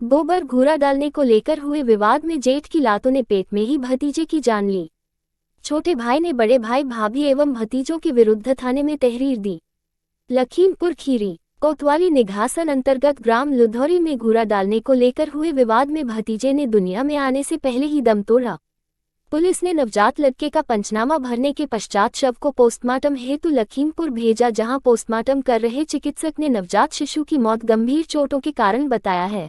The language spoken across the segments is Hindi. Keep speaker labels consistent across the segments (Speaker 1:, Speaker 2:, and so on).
Speaker 1: गोबर घूरा डालने को लेकर हुए विवाद में जेठ की लातों ने पेट में ही भतीजे की जान ली। छोटे भाई ने बड़े भाई भाभी एवं भतीजों के विरुद्ध थाने में तहरीर दी। लखीमपुर खीरी कोतवाली निघासन अंतर्गत ग्राम लुधौरी में घूरा डालने को लेकर हुए विवाद में भतीजे ने दुनिया में आने से पहले ही दम तोड़ा। पुलिस ने नवजात लड़के का पंचनामा भरने के पश्चात शव को पोस्टमार्टम हेतु लखीमपुर भेजा, जहां पोस्टमार्टम कर रहे चिकित्सक ने नवजात शिशु की मौत गंभीर चोटों के कारण बताया है।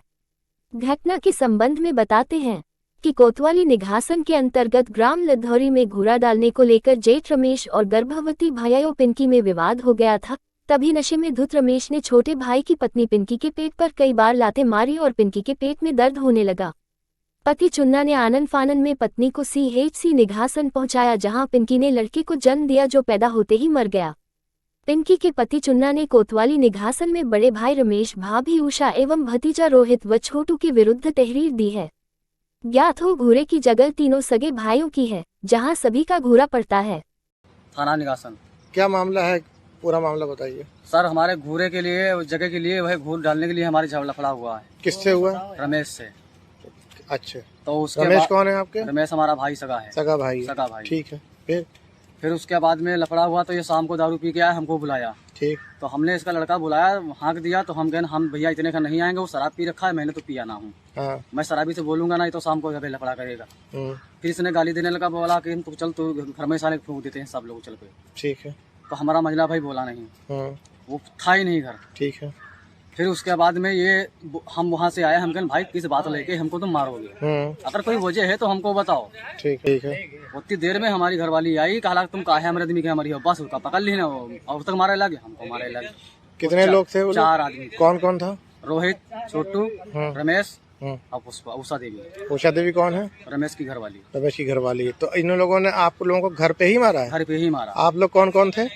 Speaker 1: घटना के संबंध में बताते हैं कि कोतवाली निघासन के अंतर्गत ग्राम लुधौरी में घूरा डालने को लेकर जेठ रमेश और गर्भवती भाइयों पिंकी में विवाद हो गया था। तभी नशे में धुत रमेश ने छोटे भाई की पत्नी पिंकी के पेट पर कई बार लातें मारी और पिंकी के पेट में दर्द होने लगा। पति चुन्ना ने आनन फानन में पत्नी को CHC निघासन पहुंचाया, जहां पिंकी ने लड़के को जन्म दिया जो पैदा होते ही मर गया। पिंकी के पति चुन्ना ने कोतवाली निघासन में बड़े भाई रमेश, भाभी उषा एवं भतीजा रोहित व छोटू के विरुद्ध तहरीर दी है। ज्ञात हो घूरे की जगह तीनों सगे भाइयों की है, जहां सभी का घूरा पड़ता है।
Speaker 2: थाना निघासन।
Speaker 3: क्या मामला है, पूरा मामला बताइए।
Speaker 2: सर, हमारे घूरे के लिए, उस जगह के लिए, वह घूर डालने के लिए हमारे झगड़ा फड़ा हुआ है।
Speaker 3: किससे हुआ?
Speaker 2: रमेश से।
Speaker 3: अच्छा,
Speaker 2: तो उसके
Speaker 3: रमेश कौन है आपके?
Speaker 2: रमेश हमारा भाई सगा है।
Speaker 3: सगा भाई?
Speaker 2: सगा भाई।
Speaker 3: ठीक है। फिर
Speaker 2: उसके बाद में लफड़ा हुआ तो ये शाम को दारू पी के आया, हमको बुलाया।
Speaker 3: ठीक।
Speaker 2: तो हमने इसका लड़का बुलाया, हाँक दिया, तो हम कहें हम भैया इतने का नहीं आएंगे, वो शराब पी रखा है, मैंने तो पिया ना हूँ।
Speaker 3: हाँ।
Speaker 2: मैं शराबी से बोलूंगा ना, तो शाम को लफड़ा करेगा। फिर इसने गाली देने लगा, बोला कि तू चल, तू घर में साले फूंक देते हैं सब लोग, चल पे।
Speaker 3: ठीक है।
Speaker 2: तो हमारा मंझला भाई बोला नहीं, वो था ही नहीं घर।
Speaker 3: ठीक है।
Speaker 2: फिर उसके बाद में ये हम वहाँ से आए, हम कहें भाई किस बात लेके हमको तुम मारोगे, अगर कोई वजह है तो हमको बताओ।
Speaker 3: ठीक है।
Speaker 2: उतनी देर में हमारी घरवाली आई, कहा तुम काहे हमारे आदमी के हमारी बस उसका पकड़ ली ना, और तक मारे लगे, हमको मारे लगे।
Speaker 3: कितने लोग थे?
Speaker 2: 4 आदमी।
Speaker 3: कौन कौन था?
Speaker 2: रोहित, छोटू, रमेश और पुष्पा। उषा देवी।
Speaker 3: उषा देवी कौन है?
Speaker 2: रमेश की घरवाली।
Speaker 3: रमेश की घरवाली। तो इन लोगों ने आप लोगों को घर पे ही मारा है?
Speaker 2: घर पे ही मारा।
Speaker 3: आप लोग कौन कौन थे?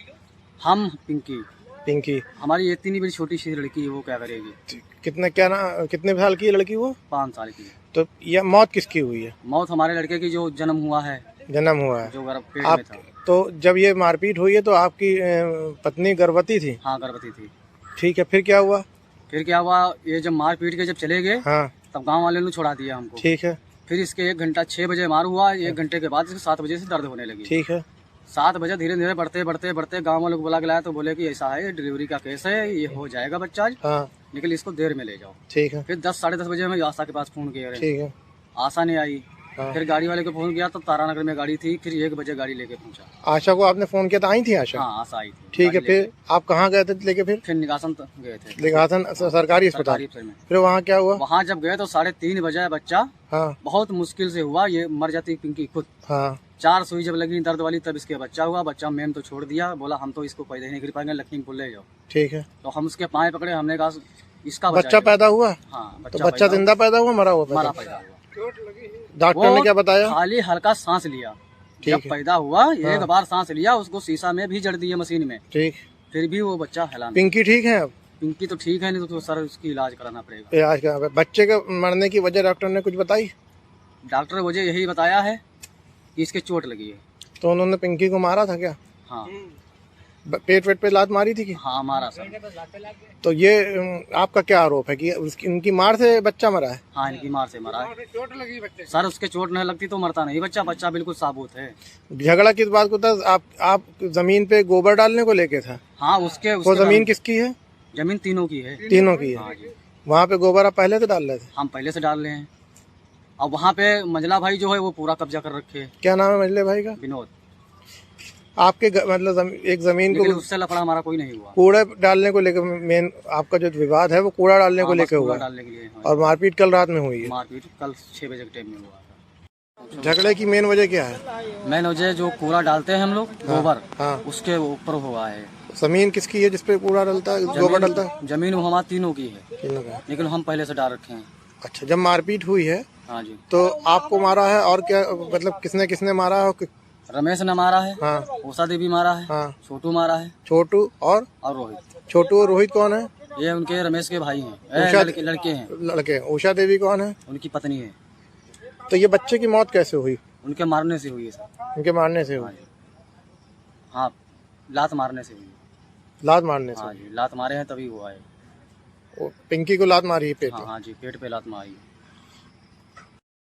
Speaker 2: हम, पिंकी, हमारी ये इतनी बड़ी छोटी सी लड़की है, वो क्या करेगी?
Speaker 3: कितने साल की लड़की? वो
Speaker 2: 5 साल की।
Speaker 3: तो यह मौत किसकी हुई है?
Speaker 2: मौत हमारे लड़के की, जो जन्म हुआ है,
Speaker 3: जो
Speaker 2: पेट में था।
Speaker 3: तो जब ये मारपीट हुई है तो आपकी पत्नी गर्भवती थी?
Speaker 2: हाँ, गर्भवती थी।
Speaker 3: ठीक है। फिर क्या हुआ?
Speaker 2: ये जब मार पीट के जब चले गए,
Speaker 3: हाँ,
Speaker 2: तब गांव वाले ने छोड़ा दिया हमको।
Speaker 3: ठीक है।
Speaker 2: फिर इसके 1 घंटा 6 बजे मार हुआ, 1 घंटे के बाद 7 बजे से दर्द होने लगी।
Speaker 3: ठीक है।
Speaker 2: 7 बजे धीरे धीरे बढ़ते गांव वालों को बुला के लाया, तो बोले कि ऐसा है, डिलीवरी का केस है, ये हो जाएगा बच्चा आज।
Speaker 3: हाँ।
Speaker 2: लेकिन इसको देर में ले जाओ।
Speaker 3: ठीक है।
Speaker 2: फिर 10 साढ़े 10 बजे में आशा के पास फोन किया।
Speaker 3: ठीक है।
Speaker 2: आशा ने आई।
Speaker 3: हाँ।
Speaker 2: फिर गाड़ी वाले को फोन किया तो तारानगर में गाड़ी थी, फिर 1 बजे गाड़ी लेके पहुंचा।
Speaker 3: आशा को आपने फोन किया तो आई थी आशा?
Speaker 2: हाँ, आशा आई थी।
Speaker 3: ठीक है। फिर आप कहाँ गए थे लेके? फिर
Speaker 2: निघासन गए थे।
Speaker 3: निघासन सरकारी अस्पताल। फिर वहाँ क्या हुआ?
Speaker 2: वहाँ जब गए तो 3:30 बजे बच्चा, हाँ, बहुत मुश्किल से हुआ। ये मर जाती पिंकी खुद। हाँ। 4 सुई जब लगी दर्द वाली, तब इसके बच्चा हुआ। बच्चा मैम तो छोड़ दिया, बोला हम तो इसको पैदा नहीं कर पाएंगे, लखीमपुर ले जाओ। ठीक है। तो हम उसके पाए पकड़े, हमने कहा इसका बच्चा पैदा हुआ। हाँ, बच्चा जिंदा पैदा हुआ, मरा हुआ? मरा पैदा हुआ। डॉक्टर ने क्या बताया? खाली हल्का सांस लिया। जब पैदा हुआ, हाँ, 1 बार सांस लिया, उसको शीशा में भी जड़ दिया मशीन में। ठीक। फिर भी वो बच्चा हिला। पिंकी ठीक है अब? पिंकी तो ठीक है, नहीं तो सर उसकी इलाज कराना पड़ेगा। इलाज कराना। बच्चे के मरने की वजह डॉक्टर ने कुछ बताई? डॉक्टर वजह यही बताया है कि इसके चोट लगी है। तो उन्होंने पिंकी को मारा था क्या? हाँ। पेट पे लात मारी थी कि? हाँ, मारा सर। तो ये आपका क्या आरोप है कि इनकी मार से बच्चा मरा है? हाँ, इनकी मार से मरा है। चोट लगी बच्चे? सर, उसके चोट नहीं लगती तो मरता नहीं बच्चा बिल्कुल साबुत है। झगड़ा किस बात को था? आप जमीन पे गोबर डालने को लेके था? हाँ, उसके वो जमीन किसकी है? जमीन तीनों की है। तीनों की है? हाँ जी। वहाँ पे गोबर आप पहले से डाल रहे थे? हम पहले से डाल रहे हैं। अब वहाँ पे मंझला भाई जो है वो पूरा कब्जा कर रखे है। क्या नाम है मंझले भाई का? विनोद। आपके मतलब एक जमीन को उससे लफड़ा हमारा कोई नहीं हुआ। कूड़ा डालने को लेकर मेन आपका जो विवाद है वो कूड़ा डालने को लेकर हुआ? डालने के लिए। और मारपीट कल रात में हुई है? मारपीट कल 6 बजे के टाइम में हुआ। झगड़े की मेन वजह क्या है? मेन वजह जो कूड़ा डालते हैं हम लोग, गोबर, हाँ, उसके ऊपर हुआ है। जमीन किसकी है जिसपे कूड़ा डालता है, गोबर डालता है? जमीन हमारा तीनों की है। तीनों का? लेकिन हम पहले से डाल रखे हैं। अच्छा, जब मारपीट हुई है, हाँ जी, तो आपको मारा है और क्या, मतलब किसने किसने मारा है? रमेश ने मारा है। हाँ। उषा देवी मारा है। हाँ। छोटू मारा है। छोटू और रोहित। छोटू और रोहित कौन है? ये उनके रमेश के भाई हैं। लड़के हैं। लड़के। उषा देवी कौन है? उनकी पत्नी है। तो ये बच्चे की मौत कैसे हुई? उनके मारने से हुई है सर। उनके मारने से हुई? हाँ, लात मारने से हुई। लात मारने से? हाँ जी, लात मारे हैं तभी हुआ है।
Speaker 3: पिंकी को लात मारी है पेट
Speaker 2: हाँ
Speaker 3: में।
Speaker 2: हाँ जी, पेट पे लात मारी।